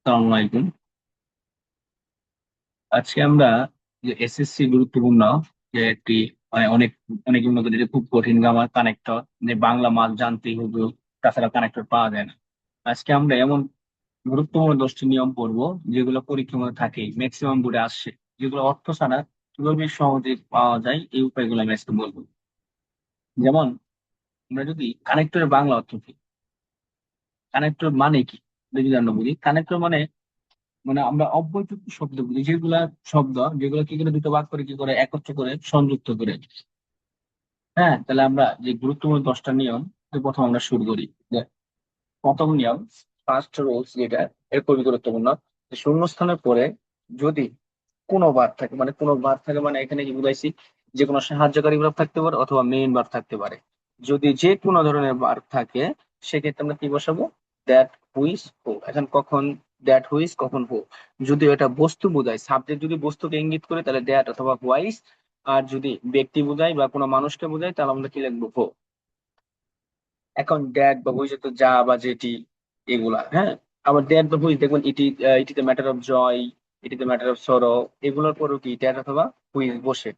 আসসালামু আলাইকুম। আজকে আমরা যে এসএসসি গুরুত্বপূর্ণ যে একটি অনেক অনেক উন্নত যেটা খুব কঠিন গ্রামার কানেক্টর যে বাংলা মাল জানতেই হবে, তাছাড়া কানেক্টর পাওয়া যায় না। আজকে আমরা এমন গুরুত্বপূর্ণ 10টি নিয়ম পড়বো যেগুলো পরীক্ষার মধ্যে থাকে, ম্যাক্সিমাম বোর্ডে আসছে, যেগুলো অর্থ ছাড়া কিভাবে সহজে পাওয়া যায় এই উপায়গুলো আমি আজকে বলবো। যেমন আমরা যদি কানেক্টরের বাংলা অর্থ কি, কানেক্টর মানে কি যদি জানো বুঝি। কানেক্টর মানে মানে আমরা অব্যয়যুক্ত শব্দ বলি, যেগুলা শব্দ যেগুলো কি করে দুটো বাক্য করে কি করে একত্র করে সংযুক্ত করে। হ্যাঁ, তাহলে আমরা যে গুরুত্বপূর্ণ 10টা নিয়ম, তো প্রথম আমরা শুরু করি। যে প্রথম নিয়ম, ফার্স্ট রুলস, যেটা এর খুবই গুরুত্বপূর্ণ, যে শূন্যস্থানের পরে যদি কোনো বার থাকে, মানে কোনো বার থাকে মানে এখানে কি বুঝাইছি, যে কোনো সাহায্যকারী ভার্ব থাকতে পারে অথবা মেইন ভার্ব থাকতে পারে। যদি যে কোনো ধরনের ভার্ব থাকে সেক্ষেত্রে আমরা কি বসাবো? দ্যাট, হুইজ, হু। এখন কখন দ্যাট, হুইজ, কখন হু। যদি এটা বস্তু বোঝায়, সাবজেক্ট যদি বস্তুকে ইঙ্গিত করে তাহলে দ্যাট অথবা হুয়াইজ। আর যদি ব্যক্তি বোঝায় বা কোনো মানুষকে বোঝায় তাহলে আমরা কি লিখবো? হু। এখন দ্যাট বা হুইজ তো যা বা যেটি, এগুলা। হ্যাঁ, আবার দ্যাট বা হুইজ দেখবেন ইটি, ইটিতে ম্যাটার অফ জয়, ইটিতে ম্যাটার অফ সরো, এগুলোর পরেও কি দ্যাট অথবা হুইজ বসে।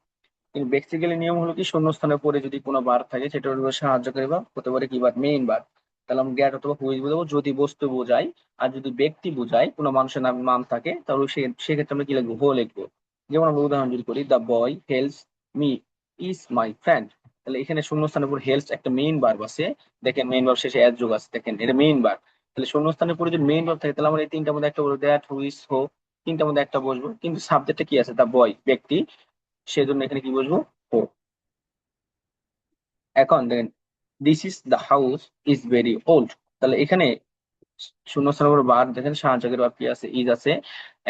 কিন্তু বেসিক্যালি নিয়ম হলো কি, শূন্যস্থানের পরে যদি কোনো বার থাকে সেটা হলো সাহায্যকারী বা হতে পারে কি বার, মেইন বার। তাহলে আমরা দ্যাট অথবা হুইজ বোঝাবো যদি বস্তু বোঝায়। আর যদি ব্যক্তি বোঝায়, কোনো মানুষের নাম থাকে, তাহলে সেক্ষেত্রে আমরা কি লিখবো? হো লিখবো। যেমন আমরা উদাহরণ যদি করি, the boy helps me is my friend. তাহলে এখানে শূন্যস্থানের উপর হেল্পস একটা মেইন ভার্ব আছে। দেখেন মেইন ভার্ব শেষে এস যোগ আছে, দেখেন এটা মেইন ভার্ব। তাহলে শূন্যস্থানের পরে যদি মেইন ভার্ব থাকে তাহলে আমরা এই তিনটার মধ্যে একটা বলবো, দ্যাট, হুইজ, হো। তিনটার মধ্যে একটা বসবো, কিন্তু সাবজেক্টে কি আছে? দ্য বয়, ব্যক্তি। সেজন্য এখানে কি বসবো? হো। এখন দেখেন, this is the house is very old. তাহলে এখানে শূন্যস্থান উপর বার, দেখেন সাহায্যকের ভাব কি আছে? ইজ আছে।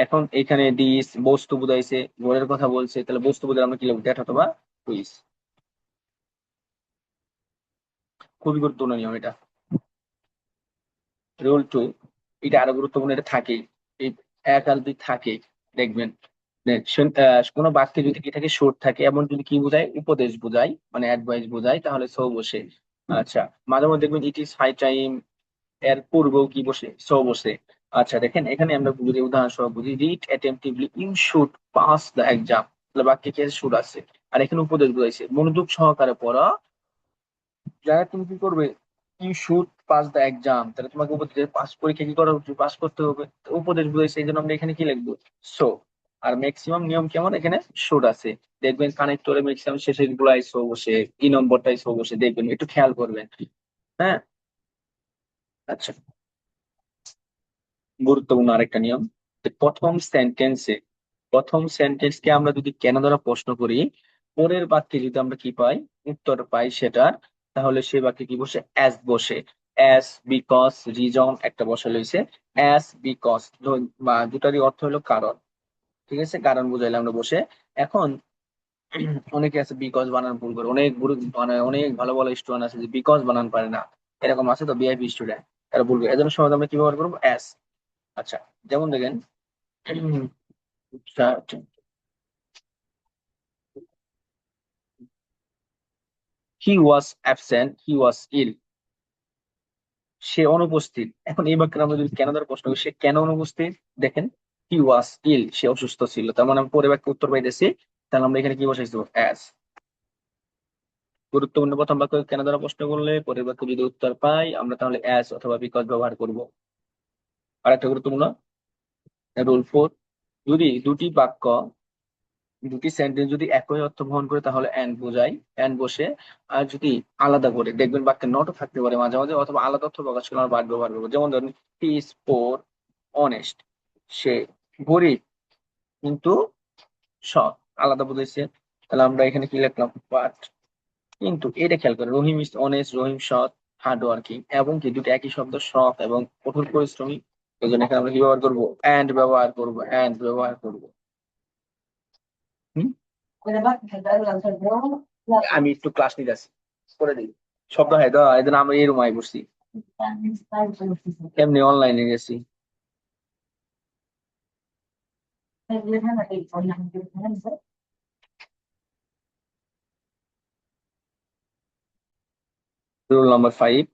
এখন এখানে দিস বস্তু বুঝাইছে, ঘরের কথা বলছে, তাহলে বস্তু বুঝালে আমরা কি লিখবো? দ্যাট অথবা হুইজ। খুবই গুরুত্বপূর্ণ নিয়ম এটা। রুল টু, এটা আরো গুরুত্বপূর্ণ, এটা থাকে এই এক আর দুই থাকে, দেখবেন। কোনো বাক্যে যদি কি থাকে? শুড থাকে। এমন যদি কি বোঝায়? উপদেশ বোঝায়, মানে অ্যাডভাইস বোঝায়, তাহলে সো বসে। আচ্ছা, মাঝে মধ্যে দেখবেন ইট ইজ হাই টাইম, এর পূর্বেও কি বসে? সো বসে। আচ্ছা দেখেন, এখানে আমরা যদি উদাহরণ সহ বুঝি, read attentively, you should pass the exam. তাহলে বাক্যে কি শুড আছে, আর এখানে উপদেশ বুঝাইছে, মনোযোগ সহকারে পড়া, যারা তুমি কি করবে? You should pass the exam, তাহলে তোমাকে উপদেশ, পাস পরীক্ষা কি করা উচিত? পাস করতে হবে। তো উপদেশ বুঝাইছে, এই জন্য আমরা এখানে কি লিখবো? সো। আর ম্যাক্সিমাম নিয়ম কেমন? এখানে শুড আছে। দেখবেন কানেক্টরে ম্যাক্সিমাম শেষে গুলাই সো বসে, ই নম্বরটাই সো বসে, দেখবেন একটু খেয়াল করবেন। হ্যাঁ। আচ্ছা, গুরুত্বপূর্ণ আরেকটা নিয়ম, যে প্রথম সেন্টেন্সকে আমরা যদি কেন দ্বারা প্রশ্ন করি, পরের বাক্যে যদি আমরা কি পাই? উত্তর পাই সেটার, তাহলে সে বাক্যে কি বসে? অ্যাস বসে। অ্যাস, বিকজ, রিজন একটা বসা লইছে। অ্যাস, বিকজ, বা দুটারই অর্থ হলো কারণ। ঠিক আছে, কারণ বুঝাইলে আমরা বসে। এখন অনেকে আছে বিকজ বানান ভুল করে, অনেক গুরু, মানে অনেক ভালো ভালো স্টুডেন্ট আছে যে বিকজ বানান পারে না, এরকম আছে তো ভিআইপি স্টুডেন্ট, তারা ভুল করে। এজন্য সময় আমরা কি ব্যবহার করবো? অ্যাস। আচ্ছা, যেমন দেখেন, হি ওয়াজ অ্যাবসেন্ট, হি ওয়াজ ইল। সে অনুপস্থিত। এখন এই বাক্যে আমরা যদি কেন দ্বারা প্রশ্ন করি, সে কেন অনুপস্থিত? দেখেন, হি ওয়াজ ইল, সে অসুস্থ ছিল, তার মানে আমি পরে বাক্যে উত্তর পাইতেছি, তাহলে আমরা এখানে কি বসাইছি? অ্যাজ। গুরুত্বপূর্ণ প্রথম বাক্য কেন দ্বারা প্রশ্ন করলে পরের বাক্য যদি উত্তর পাই আমরা, তাহলে অ্যাজ অথবা বিকজ ব্যবহার করব। আর একটা গুরুত্বপূর্ণ রুল ফোর, যদি দুটি সেন্টেন্স যদি একই অর্থ বহন করে তাহলে এন্ড বোঝাই, এন্ড বসে। আর যদি আলাদা করে, দেখবেন বাক্যে নটও থাকতে পারে মাঝে মাঝে, অথবা আলাদা অর্থ প্রকাশ করে আমরা বাদ ব্যবহার করবো। যেমন ধরুন, হি ইজ পোর অনেস্ট, সে গরিব কিন্তু সৎ, আলাদা বুঝাইছে। তাহলে আমরা এখানে কি লিখলাম? বাট। কিন্তু এটা খেয়াল করে, রহিম ইজ অনেস্ট, রহিম সৎ, হার্ড ওয়ার্কিং, এবং কি দুটো একই শব্দ, সৎ এবং কঠোর পরিশ্রমী। এই জন্য এখানে আমরা কি ব্যবহার করবো? এন্ড ব্যবহার করবো, এন্ড ব্যবহার করবো। হুম, আমি একটু ক্লাস নিতে আসি, করে দিই। শব্দ হয় তো, এই জন্য আমরা এই রুমায় বসছি, এমনি অনলাইনে গেছি। রুল নাম্বার 5,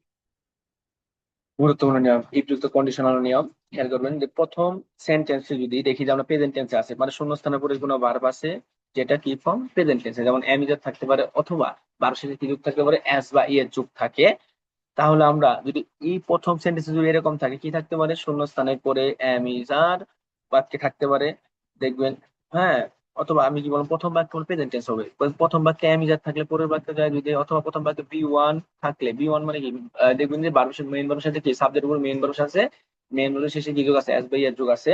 গুরুত্বপূর্ণ নিয়ম, ইফযুক্ত কন্ডিশনাল নিয়ম। খেয়াল করবেন যে প্রথম সেন্টেন্সে যদি দেখি যে আমরা প্রেজেন্ট টেন্সে আছে, মানে শূন্যস্থানের পরে কোনো ভার্ব আছে যেটা কি ফর্ম প্রেজেন্ট টেন্সে, যেমন অ্যামিজার থাকতে পারে, অথবা ভার্বের সাথে কি যুক্ত থাকতে পারে, এস বা ই এর যুক্ত থাকে। তাহলে আমরা যদি এই প্রথম সেন্টেন্সে যদি এরকম থাকে, কি থাকতে পারে, শূন্যস্থানের পরে অ্যামিজার বাক্যে থাকতে পারে, দেখবেন। হ্যাঁ, অথবা আমি কি বলবো, প্রথম বাক্য প্রেজেন্ট টেন্স হবে, প্রথম বাক্যে অ্যামিজার থাকলে পরের বাক্যে যায় যদি, অথবা প্রথম বাক্যে বি ওয়ান থাকলে, বি ওয়ান মানে কি, দেখবেন যে ভার্বের মেইন ভার্বের সাথে কি সাবজেক্ট উপর মেইন ভার্ব আছে, মেইন ভার্বের শেষে কি যোগ আছে, এস বা এর যোগ আছে।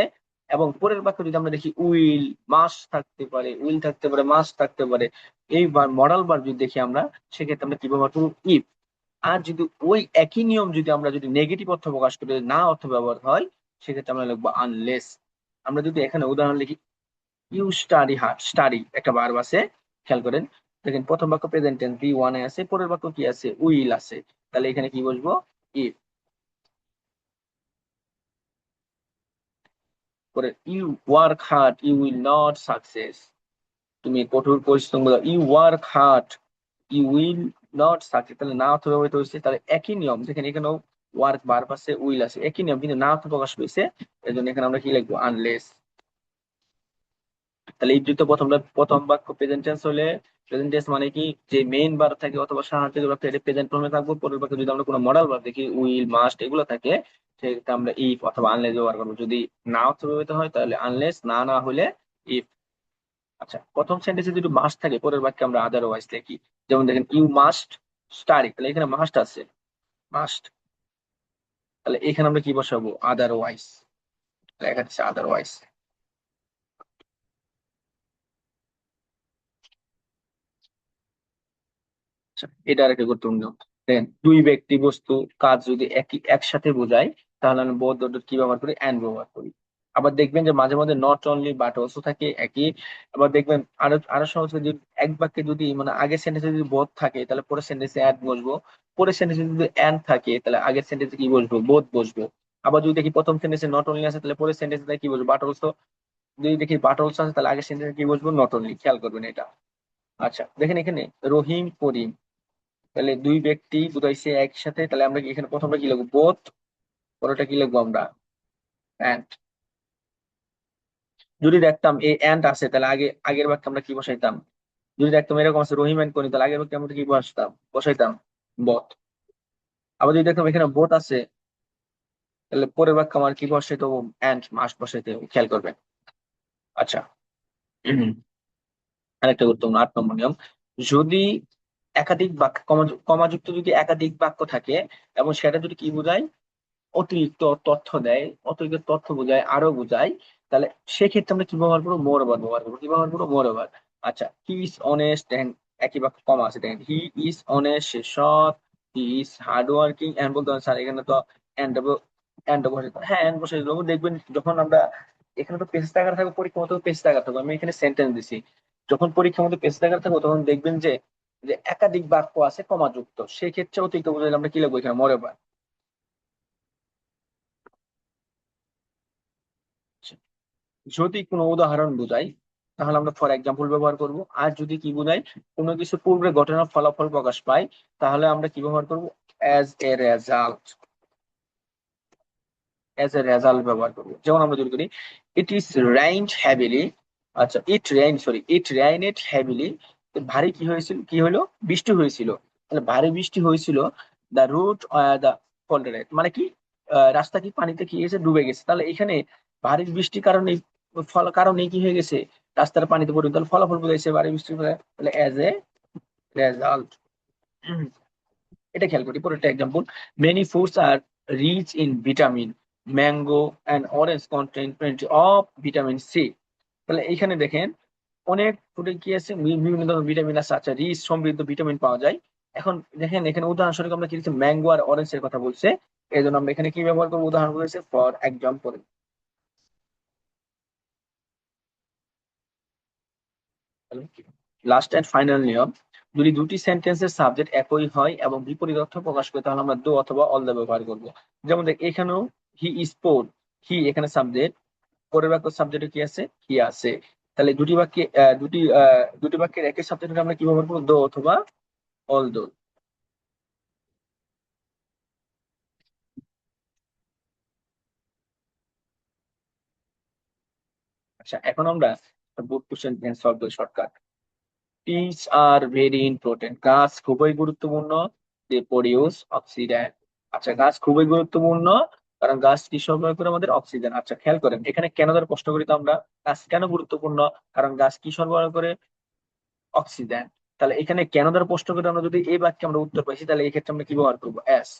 এবং পরের বাক্য যদি আমরা দেখি উইল, মাস থাকতে পারে, উইল থাকতে পারে, মাস থাকতে পারে, এই মডাল ভার্ব যদি দেখি আমরা, সেক্ষেত্রে আমরা কি ব্যবহার করবো, ইফ। আর যদি ওই একই নিয়ম যদি আমরা যদি নেগেটিভ অর্থ প্রকাশ করে না অর্থ ব্যবহার হয়, সেক্ষেত্রে আমরা লিখবো আনলেস। আমরা যদি এখানে উদাহরণ লিখি, ইউ স্টাডি হার্ড, স্টাডি একটা ভার্ব আছে, খেয়াল করেন, দেখেন প্রথম বাক্য প্রেজেন্ট টেন্স বি ওয়ান এ আছে, পরের বাক্য কি আছে, উইল আছে, তাহলে এখানে কি বসবো, ইফ। পরে you work hard you will not success, তুমি কঠোর পরিশ্রম করো, you work hard you will not success, তাহলে না অর্থ ব্যবহৃত হয়েছে, তাহলে একই নিয়ম, দেখেন এখানেও ওয়ার্ক ভার্ব আছে, উইল আছে, একই নিয়ম, কিন্তু না অর্থ প্রকাশ পেয়েছে, এই জন্য এখানে আমরা কি লিখবো, আনলেস। তাহলে এই দুটো প্রথম প্রথম বাক্য প্রেজেন্ট টেন্স হলে, প্রেজেন্ট টেন্স মানে কি, যে মেইন ভার্ব থাকে অথবা সাহায্যের ভার্ব থাকে প্রেজেন্ট ফর্মে থাকবো, পরের বাক্যে যদি আমরা কোনো মডাল ভার্ব দেখি, উইল, মাস্ট এগুলো থাকে, সেক্ষেত্রে আমরা ইফ অথবা আনলেস ব্যবহার করবো। যদি না অর্থ ব্যবহৃত হয় তাহলে আনলেস, না না হলে ইফ। আচ্ছা, প্রথম সেন্টেন্সে যদি মাস্ট থাকে, পরের বাক্যে আমরা আদারওয়াইজ লিখি, যেমন দেখেন ইউ মাস্ট স্টাডি, তাহলে এখানে মাস্ট আছে, মাস্ট, তাহলে এখানে আমরা কি বসাবো, আদারওয়াইজ, লেখা আছে আদারওয়াইজ। আচ্ছা, এটা আর একটা গুরুত্বপূর্ণ। দেখেন দুই ব্যক্তি বস্তু কাজ যদি একই একসাথে বোঝায়, তাহলে আমি বোথ অর্ডার কি ব্যবহার করি, অ্যান্ড ব্যবহার করি। আবার দেখবেন যে মাঝে মাঝে নট অনলি বাট অলসো থাকে একই। আবার দেখবেন আরো আরো সহজ করে, যদি এক বাক্যে যদি মানে আগের সেন্টেন্সে যদি বোথ থাকে, তাহলে পরের সেন্টেন্সে অ্যাড বসবো, পরের সেন্টেন্সে যদি অ্যান্ড থাকে, তাহলে আগের সেন্টেন্সে কি বসবো, বোথ বসবো। আবার যদি দেখি প্রথম সেন্টেন্সে নট অনলি আছে, তাহলে পরের সেন্টেন্সে কি বসবো, বাট অলসো। যদি দেখি বাট অলসো আছে, তাহলে আগের সেন্টেন্সে কি বসবো, নট অনলি। খেয়াল করবেন এটা। আচ্ছা, দেখেন এখানে রহিম করিম, তাহলে দুই ব্যক্তি বুঝাইছে একসাথে, তাহলে আমরা কি এখানে প্রথমটা কি লিখবো, বোথ, পরেরটা কি লিখবো আমরা, অ্যান্ড। যদি দেখতাম এই অ্যান্ড আছে, তাহলে আগের বাক্যে আমরা কি বসাইতাম, যদি দেখতাম এরকম আছে রহিম অ্যান্ড করি, তাহলে আগের বাক্যে আমরা কি বসাইতাম, বোথ। আবার যদি দেখতাম এখানে বোথ আছে, তাহলে পরের বাক্যে আমার কি বসাইতে হবে, অ্যান্ড মাস্ট বসাইতে হবে। খেয়াল করবেন। আচ্ছা, আরেকটা গুরুত্বপূর্ণ 8 নম্বর নিয়ম, যদি একাধিক বাক্য কমাযুক্ত যদি একাধিক বাক্য থাকে, এবং সেটা যদি কি বোঝায়, অতিরিক্ত তথ্য দেয়, অতিরিক্ত তথ্য বোঝায়, আরো বোঝায়, তাহলে সেক্ষেত্রে আমরা কি ব্যবহার করবো, মোর ওভার ব্যবহার করবো। কি ব্যবহার করবো, মোর ওভার। আচ্ছা, হি ইজ অনেস্ট, দেখেন একই বাক্য কমা আছে, দেখেন হি ইজ অনেস্ট, সে সৎ, he is hard working, and বলতে হবে স্যার, এখানে তো এন্ড এন্ড বসে, হ্যাঁ এন্ড বসে দেবো। দেখবেন যখন আমরা এখানে তো পেজ আকার থাকবে, পরীক্ষা মতো পেজ আকার থাকবে, আমি এখানে সেন্টেন্স দিছি, যখন পরীক্ষার মধ্যে পেজ আকার থাকবো, তখন দেখবেন যে যে একাধিক বাক্য আছে কমা যুক্ত, সেই ক্ষেত্রে অতিরিক্ত বোঝালে আমরা কি লিখবো, এখানে মোর ওভার। যদি কোনো উদাহরণ বোঝাই, তাহলে আমরা ফর এক্সাম্পল ব্যবহার করব। আর যদি কি বোঝাই, কোনো কিছু পূর্বে ঘটনার ফলাফল প্রকাশ পায়, তাহলে আমরা কি ব্যবহার করব, as a result, as a result ব্যবহার করব। যেমন আমরা যদি করি, ইট ইজ রেইনড হেভিলি, আচ্ছা ইট রেইনেড হেভিলি, ভারী কি হয়েছিল, কি হলো, বৃষ্টি হয়েছিল, তাহলে ভারী বৃষ্টি হয়েছিল, দা রুট দা ফল্টেড, মানে কি, রাস্তা কি পানিতে কি গেছে, ডুবে গেছে, তাহলে এখানে ভারী বৃষ্টির কারণে, ফল কারণে কি হয়ে গেছে, রাস্তার পানিতে পড়ে, তাহলে ফলাফল বোঝাইছে ভারী বৃষ্টির ফলে, তাহলে অ্যাজ এ রেজাল্ট। এটা খেয়াল করি। পরেরটা example, many foods are rich in vitamin, mango and orange contain plenty of vitamin C, তাহলে এইখানে দেখেন অনেক ফুডে কি আছে, বিভিন্ন ধরনের ভিটামিন আছে, আচ্ছা রিচ সমৃদ্ধ ভিটামিন পাওয়া যায়। এখন দেখেন এখানে উদাহরণস্বরূপ আমরা কি দিচ্ছি, ম্যাঙ্গো আর অরেঞ্জ এর কথা বলছে, এই জন্য আমরা এখানে কি ব্যবহার করবো, উদাহরণ বলেছে for example. Last and final নিয়ম, যদি দুটি সেন্টেন্সের সাবজেক্ট একই হয় এবং বিপরীত অর্থ প্রকাশ করে, তাহলে আমরা দো অথবা অল দা ব্যবহার করব। যেমন দেখ এখানেও হি ইজ পোর, হি এখানে সাবজেক্ট, পরের বাক্য সাবজেক্টে কি আছে, হি আছে, তাহলে দুটি বাক্যে দুটি বাক্যের একই সাবজেক্টে আমরা কি ব্যবহার করবো, দো অথবা অল দো। আচ্ছা, এখন আমরা বোর্ড কোশ্চেন সলভ করি shortcut. Trees are very important, গাছ খুবই গুরুত্বপূর্ণ। দে প্রডিউস অক্সিজেন। আচ্ছা, গাছ খুবই গুরুত্বপূর্ণ কারণ গাছ কি সরবরাহ করে আমাদের অক্সিজেন। আচ্ছা, খেয়াল করেন এখানে কেন দ্বারা প্রশ্ন করি তো আমরা, গাছ কেন গুরুত্বপূর্ণ, কারণ গাছ কি সরবরাহ করে অক্সিজেন। তাহলে এখানে কেন দ্বারা প্রশ্ন করে আমরা যদি এই বাক্যে আমরা উত্তর পাইছি, তাহলে এই ক্ষেত্রে আমরা কি ব্যবহার করবো, এস।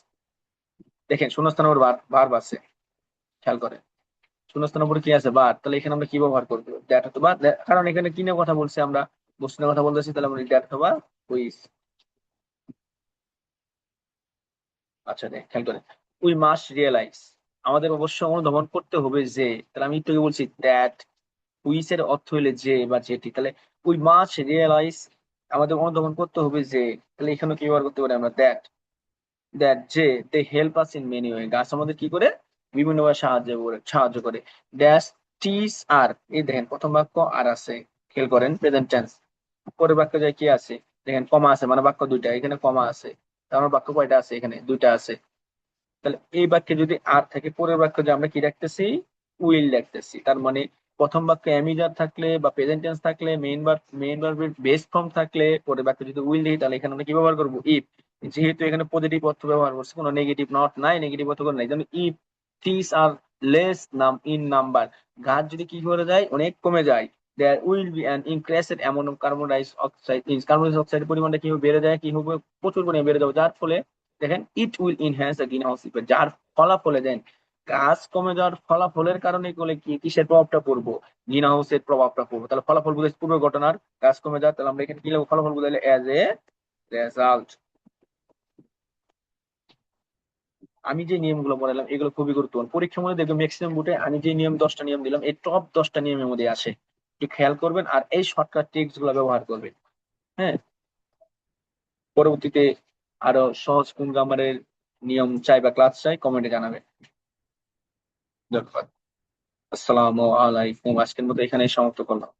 দেখেন শূন্যস্থান উপর ভার্ব আছে, খেয়াল করেন শূন্যস্থান উপরে কি আছে, বার, তাহলে এখানে আমরা কি ব্যবহার করবো, দ্যাট অথবা কারণ এখানে কি নিয়ে কথা বলছি আমরা, বস্তুর কথা বলতেছি, তাহলে আমরা দ্যাট অথবা হুইচ। আচ্ছা দেখ, খেয়াল করে, উই মাস্ট রিয়েলাইজ, আমাদের অবশ্যই অনুধাবন করতে হবে যে, তাহলে আমি তোকে বলছি দ্যাট, হুইচ এর অর্থ হইলে যে বা যেটি, তাহলে উই মাস্ট রিয়েলাইজ, আমাদের অনুধাবন করতে হবে যে, তাহলে এখানে কি ব্যবহার করতে পারি আমরা, দ্যাট। দ্যাট যে, they help us in many way, গাছ আমাদের কি করে, বিভিন্নভাবে সাহায্য করে। ড্যাশ টিস আর, এই দেখেন প্রথম বাক্য আর আছে, খেয়াল করেন প্রেজেন্ট টেন্স, পরের বাক্য যায় কি আছে, দেখেন কমা আছে, মানে বাক্য দুইটা, এখানে কমা আছে, তার মানে বাক্য কয়টা আছে, এখানে দুইটা আছে। তাহলে এই বাক্যে যদি আর থাকে, পরের বাক্যে যে আমরা কি রাখতেছি, উইল রাখতেছি, তার মানে প্রথম বাক্যে অ্যামিজার থাকলে বা প্রেজেন্ট টেন্স থাকলে, মেইন ভার্বের বেস ফর্ম থাকলে, পরের বাক্যে যদি উইল দিই, তাহলে এখানে আমরা কি ব্যবহার করবো, ইফ। যেহেতু এখানে পজিটিভ অর্থ ব্যবহার করছে, কোনো নেগেটিভ নট নাই, নেগেটিভ অর্থ কোনো নাই, যেমন if trees are less in number, গাছ যদি কি করে যায়, অনেক কমে যায়, there will be an increased amount of carbon dioxide পরিমাণটা কি হবে, বেড়ে যায়, কি হবে, প্রচুর পরিমাণে বেড়ে যাবে, যার ফলে দেখেন it will enhance the green house effect, যার ফলাফলে দেন গাছ কমে যাওয়ার ফলাফলের কারণে বলে কি কিসের প্রভাবটা পড়বো, গ্রিন হাউসের প্রভাবটা পড়বো। তাহলে ফলাফল বুঝাই পূর্ব ঘটনার, গাছ কমে যায়, তাহলে আমরা এখানে কি লিখবো, ফলাফল বুঝাইলে এজ এ রেজাল্ট। আমি যে নিয়মগুলো বললাম এগুলো খুবই গুরুত্বপূর্ণ, পরীক্ষার মধ্যে দেখবেন ম্যাক্সিমাম বুটে আমি যে 10টা নিয়ম দিলাম, এই টপ 10টা নিয়মের মধ্যে আসে, একটু খেয়াল করবেন আর এই শর্টকাট ট্রিক্স গুলো ব্যবহার করবেন। হ্যাঁ, পরবর্তীতে আরো সহজ কোন গ্রামারের নিয়ম চাই বা ক্লাস চাই কমেন্টে জানাবেন। ধন্যবাদ। আসসালামু আলাইকুম, আজকের মতো এখানেই সমাপ্ত করলাম।